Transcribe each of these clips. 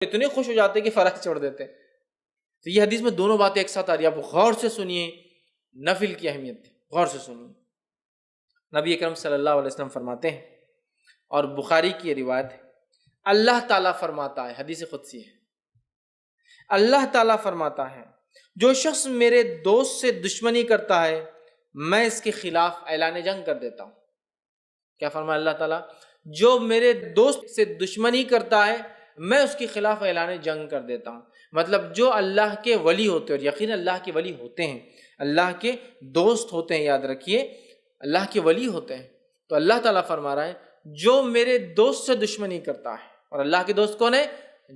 اتنے خوش ہو جاتے کہ فرائض چھوڑ دیتے. تو یہ حدیث میں دونوں باتیں ایک ساتھ آ رہی ہیں. آپ غور سے سنیے نفل کی اہمیت، غور سے سنیے. نبی اکرم صلی اللہ علیہ وسلم فرماتے ہیں، اور بخاری کی یہ روایت ہے، اللہ تعالیٰ فرماتا ہے، حدیث قدسی ہے، اللہ تعالیٰ فرماتا ہے جو شخص میرے دوست سے دشمنی کرتا ہے میں اس کے خلاف اعلان جنگ کر دیتا ہوں. کیا فرمایا اللہ تعالیٰ؟ جو میرے دوست سے دشمنی کرتا ہے میں اس کے خلاف اعلان جنگ کر دیتا ہوں. مطلب جو اللہ کے ولی ہوتے ہیں، اور یقین اللہ کے ولی ہوتے ہیں، اللہ کے دوست ہوتے ہیں، یاد رکھیے اللہ کے ولی ہوتے ہیں. تو اللہ تعالیٰ فرما رہا ہے جو میرے دوست سے دشمنی کرتا ہے، اور اللہ کے دوست کون ہے؟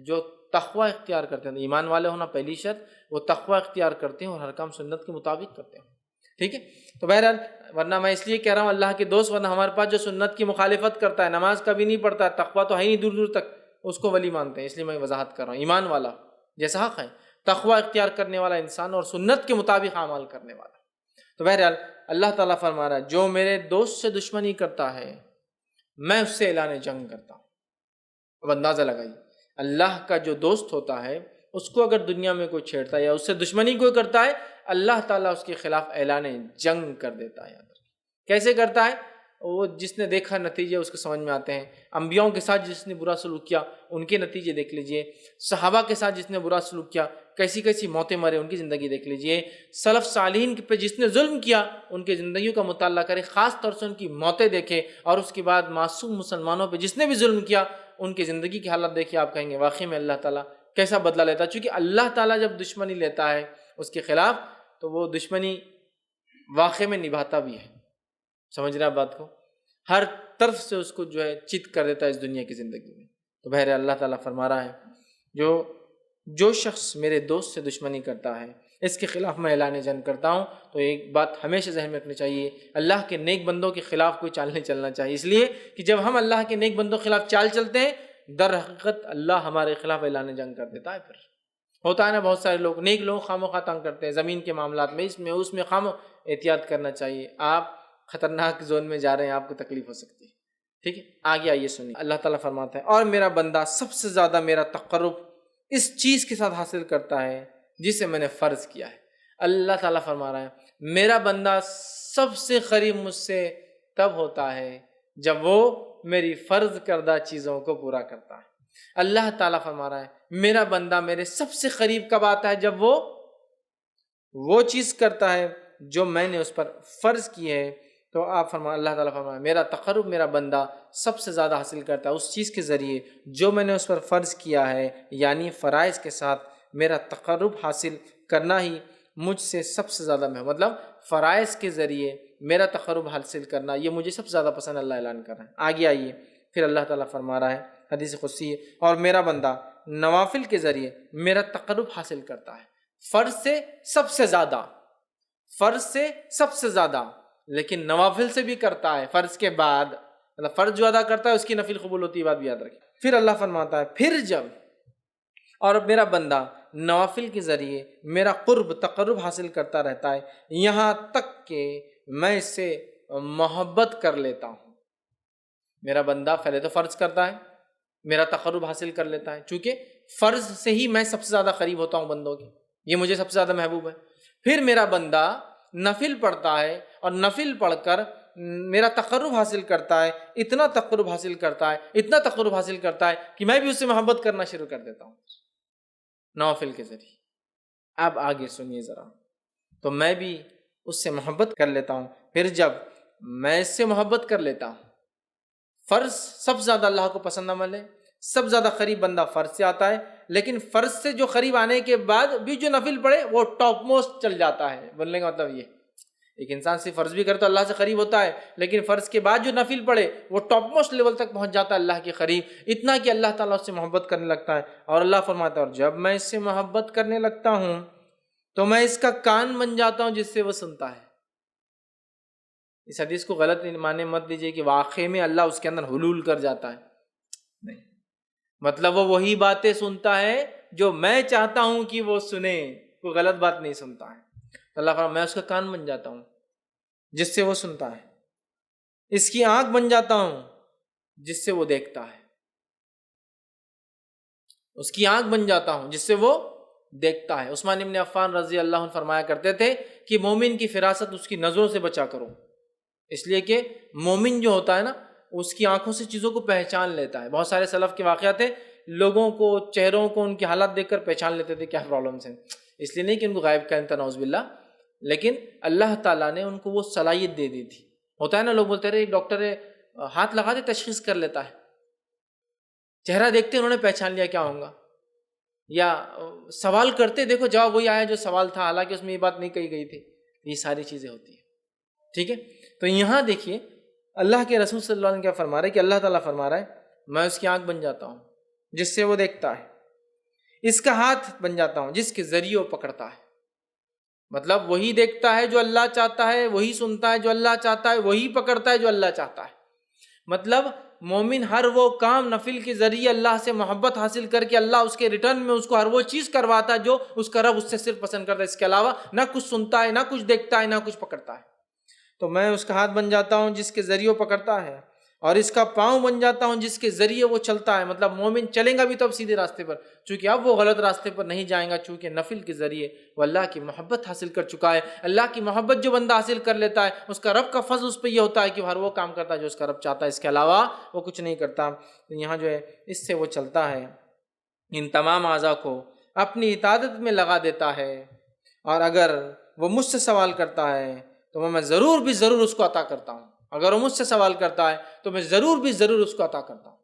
جو تقوی اختیار کرتے ہیں. ایمان والے ہونا پہلی شرط، وہ تقوی اختیار کرتے ہیں اور ہر کام سنت کے مطابق کرتے ہیں. ٹھیک ہے. تو بہرحال ورنہ میں اس لیے کہہ رہا ہوں اللہ کے دوست، ورنہ ہمارے پاس جو سنت کی مخالفت کرتا ہے، نماز کبھی نہیں پڑھتا ہے، تقوی تو ہے نہیں دور دور تک، اس کو ولی مانتے ہیں. اس لیے میں وضاحت کر رہا ہوں. ایمان والا جیسا حق ہے، تقوی اختیار کرنے والا انسان اور سنت کے مطابق اعمال کرنے والا. تو بہرحال اللہ تعالیٰ فرما رہا ہے جو میرے دوست سے دشمنی کرتا ہے میں اس سے اعلان جنگ کرتا ہوں. اب اندازہ لگائیے اللہ کا جو دوست ہوتا ہے اس کو اگر دنیا میں کوئی چھیڑتا ہے یا اس سے دشمنی کوئی کرتا ہے اللہ تعالیٰ اس کے خلاف اعلان جنگ کر دیتا ہے. کیسے کرتا ہے؟ وہ جس نے دیکھا نتیجے اس کو سمجھ میں آتے ہیں. انبیاؤں کے ساتھ جس نے برا سلوک کیا ان کے نتیجے دیکھ لیجئے، صحابہ کے ساتھ جس نے برا سلوک کیا کیسی کیسی موتیں مرے ان کی زندگی دیکھ لیجئے، سلف صالحین پہ جس نے ظلم کیا ان کی زندگیوں کا مطالعہ کرے، خاص طور سے ان کی موتیں دیکھے، اور اس کے بعد معصوم مسلمانوں پہ جس نے بھی ظلم کیا ان کی زندگی کی حالت دیکھیں. آپ کہیں گے واقعی میں اللہ تعالیٰ کیسا بدلہ لیتا ہے. چونکہ اللہ تعالیٰ جب دشمنی لیتا ہے اس کے خلاف تو وہ دشمنی واقع میں نبھاتا بھی ہے. سمجھ رہے آپ بات کو؟ ہر طرف سے اس کو جو ہے چت کر دیتا ہے اس دنیا کی زندگی میں. تو بہرحال اللہ تعالیٰ فرما رہا ہے جو شخص میرے دوست سے دشمنی کرتا ہے اس کے خلاف میں اعلان جنگ کرتا ہوں. تو ایک بات ہمیشہ ذہن میں رکھنی چاہیے، اللہ کے نیک بندوں کے خلاف کوئی چال نہیں چلنا چاہیے. اس لیے کہ جب ہم اللہ کے نیک بندوں کے خلاف چال چلتے ہیں در حقیقت اللہ ہمارے خلاف اعلان جنگ کر دیتا ہے. پھر ہوتا ہے نا بہت سارے لوگ، نیک لوگ خواہ تنگ کرتے ہیں زمین کے معاملات میں، اس میں احتیاط کرنا چاہیے. آپ خطرناک زون میں جا رہے ہیں، آپ کو تکلیف ہو سکتی ہے. ٹھیک ہے، آگے آئیے سنیے. اللہ تعالیٰ فرماتا ہے اور میرا بندہ سب سے زیادہ میرا تقرب اس چیز کے ساتھ حاصل کرتا ہے جسے میں نے فرض کیا ہے. اللہ تعالیٰ فرما رہا ہے میرا بندہ سب سے قریب مجھ سے تب ہوتا ہے جب وہ میری فرض کردہ چیزوں کو پورا کرتا ہے. اللہ تعالیٰ فرما رہا ہے میرا بندہ میرے سب سے قریب کب آتا ہے؟ جب وہ چیز کرتا ہے جو میں نے اس پر فرض کی ہے. تو آپ اللہ تعالیٰ فرمایا میرا تقرب میرا بندہ سب سے زیادہ حاصل کرتا ہے اس چیز کے ذریعے جو میں نے اس پر فرض کیا ہے، یعنی فرائض کے ساتھ میرا تقرب حاصل کرنا ہی مجھ سے سب سے زیادہ مطلب فرائض کے ذریعے میرا تقرب حاصل کرنا یہ مجھے سب سے زیادہ پسند اللہ اعلان کر رہا ہے. آگے آئیے پھر اللہ تعالیٰ فرما رہا ہے حدیث قدسی ہے اور میرا بندہ نوافل کے ذریعے میرا تقرب حاصل کرتا ہے فرض سے سب سے زیادہ، لیکن نوافل سے بھی کرتا ہے فرض کے بعد. مطلب فرض جو ادا کرتا ہے اس کی نفل قبول ہوتی ہے، بات بھی یاد رکھیں. پھر اللہ فرماتا ہے پھر جب اور میرا بندہ نوافل کے ذریعے میرا تقرب حاصل کرتا رہتا ہے یہاں تک کہ میں اس سے محبت کر لیتا ہوں. میرا بندہ پہلے تو فرض کرتا ہے، میرا تقرب حاصل کر لیتا ہے، چونکہ فرض سے ہی میں سب سے زیادہ قریب ہوتا ہوں بندوں کے، یہ مجھے سب سے زیادہ محبوب ہے. پھر میرا بندہ نفل پڑھتا ہے اور نفل پڑھ کر میرا تقرب حاصل کرتا ہے، اتنا تقرب حاصل کرتا ہے کہ میں بھی اس سے محبت کرنا شروع کر دیتا ہوں نوافل کے ذریعے. اب آگے سنیے ذرا، تو میں بھی اس سے محبت کر لیتا ہوں. پھر جب میں اس سے محبت کر لیتا ہوں، فرض سب سے زیادہ اللہ کو پسند عمل ہے، سب زیادہ قریب بندہ فرض سے آتا ہے، لیکن فرض سے جو قریب آنے کے بعد بھی جو نفل پڑھے وہ ٹاپ موسٹ چل جاتا ہے. بولنے کا مطلب یہ ایک انسان صرف فرض بھی کرے تو اللہ سے قریب ہوتا ہے، لیکن فرض کے بعد جو نفل پڑھے وہ ٹاپ موسٹ لیول تک پہنچ جاتا ہے اللہ کے قریب، اتنا کہ اللہ تعالیٰ اس سے محبت کرنے لگتا ہے. اور اللہ فرماتا ہے اور جب میں اس سے محبت کرنے لگتا ہوں تو میں اس کا کان بن جاتا ہوں جس سے وہ سنتا ہے. اس حدیث کو غلط معنی مت لیجیے کہ واقعی میں اللہ اس کے اندر حلول کر جاتا ہے، نہیں، مطلب وہ وہی باتیں سنتا ہے جو میں چاہتا ہوں کہ وہ سنے، کوئی غلط بات نہیں سنتا ہے. اللہ فرماتا میں اس کا کان بن جاتا ہوں جس سے وہ سنتا ہے، اس کی آنکھ بن جاتا ہوں جس سے وہ دیکھتا ہے. اس کی آنکھ بن جاتا ہوں جس سے وہ دیکھتا ہے۔ عثمان ابن عفان رضی اللہ عنہ فرمایا کرتے تھے کہ مومن کی فراست اس کی نظروں سے بچا کرو، اس لیے کہ مومن جو ہوتا ہے نا اس کی آنکھوں سے چیزوں کو پہچان لیتا ہے۔ بہت سارے سلف کے واقعات ہیں، لوگوں کو، چہروں کو، ان کی حالات دیکھ کر پہچان لیتے تھے کیا پرابلمس ہیں، اس لیے نہیں کہ ان کو غائب کا نعوذ باللہ، لیکن اللہ تعالیٰ نے ان کو وہ صلاحیت دے دی تھی۔ ہوتا ہے نا، لوگ بولتے رہے ڈاکٹر ہاتھ لگا دے تشخیص کر لیتا ہے، چہرہ دیکھتے انہوں نے پہچان لیا کیا ہوگا، یا سوال کرتے دیکھو جواب وہی آیا جو سوال تھا، حالانکہ اس میں یہ بات نہیں کہی گئی تھی۔ یہ ساری چیزیں ہوتی ہیں، ٹھیک ہے۔ تو یہاں دیکھیے اللہ کے رسول صلی اللہ علیہ وسلم کیا فرما رہے ہیں کہ اللہ تعالیٰ فرما رہا ہے میں اس کی آنکھ بن جاتا ہوں جس سے وہ دیکھتا ہے، اس کا ہاتھ بن جاتا ہوں جس کے ذریعے وہ پکڑتا ہے۔ مطلب وہی دیکھتا ہے جو اللہ چاہتا ہے، وہی سنتا ہے جو اللہ چاہتا ہے، وہی پکڑتا ہے جو اللہ چاہتا ہے۔ مطلب مومن ہر وہ کام نفل کے ذریعے اللہ سے محبت حاصل کر کے اللہ اس کے ریٹرن میں اس کو ہر وہ چیز کرواتا ہے جو اس کا رب اس سے صرف پسند کرتا ہے، اس کے علاوہ نہ کچھ سنتا ہے، نہ کچھ دیکھتا ہے، نہ کچھ پکڑتا ہے۔ تو میں اس کا ہاتھ بن جاتا ہوں جس کے ذریعے وہ پکڑتا ہے، اور اس کا پاؤں بن جاتا ہوں جس کے ذریعے وہ چلتا ہے۔ مطلب مومن چلیں گا بھی تو اب سیدھے راستے پر، چونکہ اب وہ غلط راستے پر نہیں جائیں گا، چونکہ نفل کے ذریعے وہ اللہ کی محبت حاصل کر چکا ہے۔ اللہ کی محبت جو بندہ حاصل کر لیتا ہے اس کا رب کا فضل اس پہ یہ ہوتا ہے کہ وہ ہر وہ کام کرتا ہے جو اس کا رب چاہتا ہے، اس کے علاوہ وہ کچھ نہیں کرتا۔ یہاں جو ہے اس سے وہ چلتا ہے، ان تمام اعضاء کو اپنی اطاعت میں لگا دیتا ہے، اور اگر وہ مجھ سے سوال کرتا ہے تو میں ضرور بھی ضرور اس کو عطا کرتا ہوں۔ اگر وہ مجھ سے سوال کرتا ہے تو میں ضرور بھی ضرور اس کو عطا کرتا ہوں۔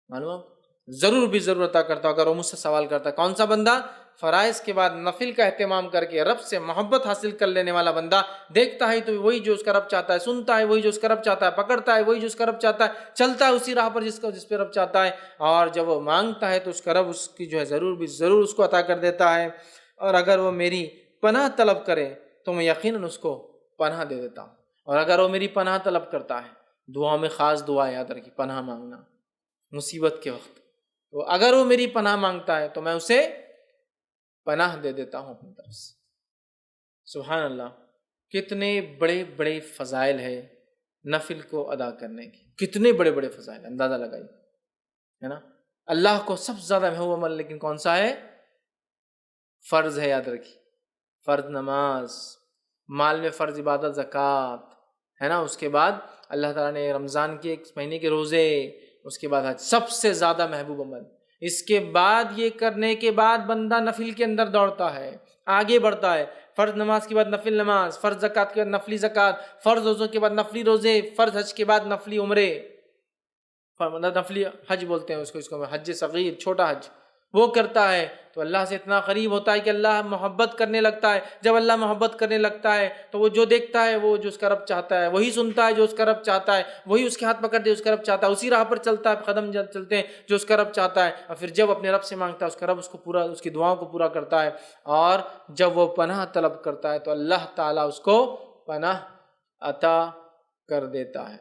معلوم، ضرور بھی ضرور عطا کرتا ہوں اگر وہ مجھ سے سوال کرتا ہے۔ کون سا بندہ؟ فرائض کے بعد نفل کا اہتمام کر کے رب سے محبت حاصل کر لینے والا بندہ۔ دیکھتا ہے تو وہی جو اس کا رب چاہتا ہے، سنتا ہے وہی جو اس کا رب چاہتا ہے، پکڑتا ہے وہی جو اس کا رب چاہتا ہے، چلتا ہے اسی راہ پر جس پہ رب چاہتا ہے، اور جب وہ مانگتا ہے تو اس کا رب اس کی جو ہے ضرور بھی ضرور اس کو عطا کر دیتا ہے۔ اور اگر وہ میری پناہ طلب کرے تو میں یقیناً اس کو پناہ دے دیتا ہوں۔ اور اگر وہ میری پناہ طلب کرتا ہے، دعا میں خاص دعا یاد رکھی، پناہ مانگنا مصیبت کے وقت، تو اگر وہ میری پناہ مانگتا ہے تو میں اسے پناہ دے دیتا ہوں اپنی طرف سے۔ سبحان اللہ، کتنے بڑے بڑے فضائل ہے نفل کو ادا کرنے کی، کتنے بڑے بڑے فضائل، اندازہ لگائیے، ہے نا۔ اللہ کو سب سے زیادہ محبوب عمل لیکن کون سا ہے؟ فرض ہے، یاد رکھیے، فرض نماز، مال میں فرض عبادت زکوٰۃ، ہے نا۔ اس کے بعد اللہ تعالیٰ نے رمضان کے ایک مہینے کے روزے، اس کے بعد حج، سب سے زیادہ محبوب عمل۔ اس کے بعد یہ کرنے کے بعد بندہ نفل کے اندر دوڑتا ہے، آگے بڑھتا ہے۔ فرض نماز کے بعد نفل نماز، فرض زکوٰۃ کے بعد نفلی زکوٰۃ، فرض روزوں کے بعد نفلی روزے، فرض حج کے بعد نفلی عمرے، نفلی حج بولتے ہیں اس کو حج صغیر، چھوٹا حج، وہ کرتا ہے تو اللہ سے اتنا قریب ہوتا ہے کہ اللہ محبت کرنے لگتا ہے۔ جب اللہ محبت کرنے لگتا ہے تو وہ جو دیکھتا ہے وہ جو اس کا رب چاہتا ہے، وہی سنتا ہے جو اس کا رب چاہتا ہے، وہی اس کے ہاتھ پکڑ دے اس کا رب چاہتا ہے، اسی راہ پر چلتا ہے، قدم چلتے ہیں جو اس کا رب چاہتا ہے۔ اور پھر جب اپنے رب سے مانگتا ہے اس کا رب اس کو پورا، اس کی دعاؤں کو پورا کرتا ہے۔ اور جب وہ پناہ طلب کرتا ہے تو اللہ تعالیٰ اس کو پناہ عطا کر دیتا ہے۔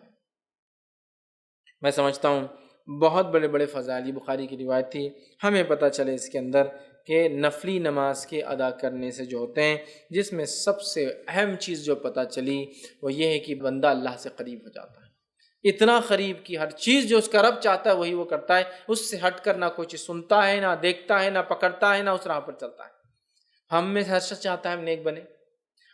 میں سمجھتا ہوں بہت بڑے بڑے فضائل، یہ بخاری کی روایت تھی، ہمیں پتہ چلے اس کے اندر کہ نفلی نماز کے ادا کرنے سے جو ہوتے ہیں، جس میں سب سے اہم چیز جو پتہ چلی وہ یہ ہے کہ بندہ اللہ سے قریب ہو جاتا ہے، اتنا قریب کہ ہر چیز جو اس کا رب چاہتا ہے وہی وہ کرتا ہے، اس سے ہٹ کر نہ کوئی چیز سنتا ہے، نہ دیکھتا ہے، نہ پکڑتا ہے، نہ اس راہ پر چلتا ہے۔ ہم میں ہر شخص چاہتا ہے ہم نیک بنے،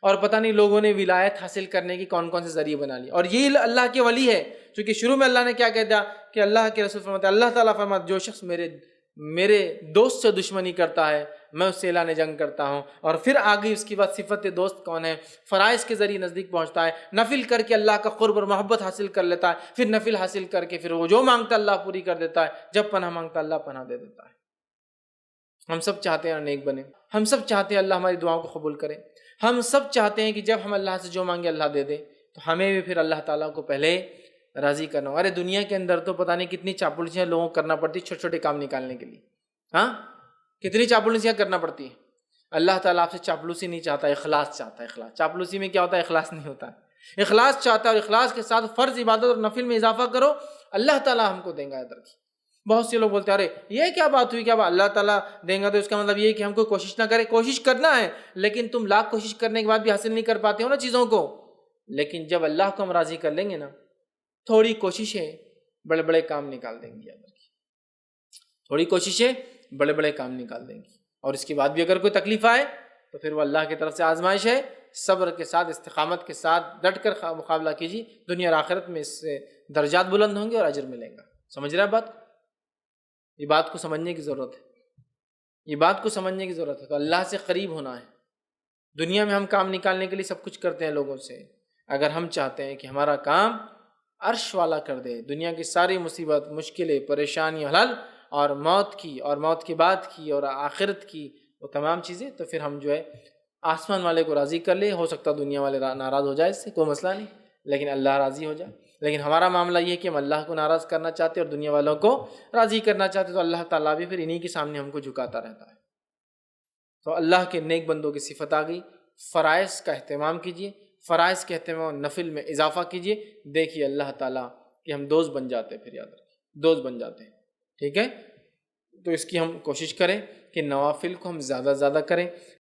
اور پتہ نہیں لوگوں نے ولایت حاصل کرنے کی کون کون سے ذریعے بنا لی، اور یہ اللہ کے ولی ہے، چونکہ شروع میں اللہ نے کیا کہہ دیا کہ اللہ کے رسول فرماتے ہیں، اللہ تعالیٰ فرماتے جو شخص میرے دوست سے دشمنی کرتا ہے میں اس سے اعلان جنگ کرتا ہوں۔ اور پھر آگے اس کی بات صفت دوست کون ہے؟ فرائض کے ذریعے نزدیک پہنچتا ہے، نفل کر کے اللہ کا قرب اور محبت حاصل کر لیتا ہے، پھر نفل حاصل کر کے پھر وہ جو مانگتا اللہ پوری کر دیتا ہے، جب پناہ مانگتا اللہ پناہ دے دیتا ہے۔ ہم سب چاہتے ہیں نیک بنے، ہم سب چاہتے ہیں اللہ ہماری دعاؤں کو قبول کرے، ہم سب چاہتے ہیں کہ جب ہم اللہ سے جو مانگے اللہ دے دے، تو ہمیں بھی پھر اللہ تعالیٰ کو پہلے راضی کرنا ہو۔ ارے دنیا کے اندر تو پتہ نہیں کتنی چاپلوسیاں لوگوں کو کرنا پڑتی چھوٹے چھوٹے کام نکالنے کے لیے، ہاں کتنی چاپلوسیاں کرنا پڑتی ہیں۔ اللہ تعالیٰ آپ سے چاپلوسی نہیں چاہتا، اخلاص چاہتا ہے۔ اخلاص، چاپلوسی میں کیا ہوتا ہے؟ اخلاص نہیں ہوتا ہے، اخلاص چاہتا ہے، اور اخلاص کے ساتھ فرض عبادت اور نفل میں اضافہ کرو، اللہ تعالیٰ ہم کو دیں گا۔ یاد رکھیے، بہت سے لوگ بولتے ہیں ارے یہ کیا بات ہوئی، کیا اللہ تعالیٰ دیں گا تو اس کا مطلب یہ ہے کہ ہم کو کوشش نہ کریں۔ کوشش کرنا ہے، لیکن تم لاکھ کوشش کرنے کے بعد بھی حاصل نہیں کر پاتے ہو نا چیزوں کو، لیکن جب اللہ کو ہم راضی کر لیں گے نا، تھوڑی کوششیں بڑے بڑے کام نکال دیں گی۔ یاد رکھیے، تھوڑی کوششیں بڑے بڑے کام نکال دیں گی، اور اس کے بعد بھی اگر کوئی تکلیف آئے تو پھر وہ اللہ کی طرف سے آزمائش ہے، صبر کے ساتھ استقامت کے ساتھ ڈٹ کر مقابلہ کیجیے، دنیا اور آخرت میں اس سے درجات بلند ہوں گے اور اجر ملے گا۔ سمجھ رہے ہیں بات؟ یہ بات کو سمجھنے کی ضرورت ہے، یہ بات کو سمجھنے کی ضرورت ہے۔ تو اللہ سے قریب ہونا ہے۔ دنیا میں ہم کام نکالنے کے لیے سب کچھ کرتے ہیں لوگوں سے، اگر ہم چاہتے ہیں کہ ہمارا کام عرش والا کر دے، دنیا کی ساری مصیبت، مشکلیں، پریشانی حل، اور موت کی اور موت کے بعد کی اور آخرت کی وہ تمام چیزیں، تو پھر ہم جو ہے آسمان والے کو راضی کر لے۔ ہو سکتا دنیا والے ناراض ہو جائے، اس سے کوئی مسئلہ نہیں، لیکن اللہ راضی ہو جائے۔ لیکن ہمارا معاملہ یہ ہے کہ ہم اللہ کو ناراض کرنا چاہتے اور دنیا والوں کو راضی کرنا چاہتے، تو اللہ تعالیٰ بھی پھر انہی کے سامنے ہم کو جھکاتا رہتا ہے۔ تو اللہ کے نیک بندوں کی صفت آ گئی۔ فرائض کا اہتمام کیجیے، فرائض کے اہتمام، نفل میں اضافہ کیجیے، دیکھیے اللہ تعالیٰ کہ ہم دوست بن جاتے ہیں، پھر یاد رکھیے دوست بن جاتے ہیں، ٹھیک ہے؟ تو اس کی ہم کوشش کریں کہ نوافل کو ہم زیادہ سے زیادہ کریں۔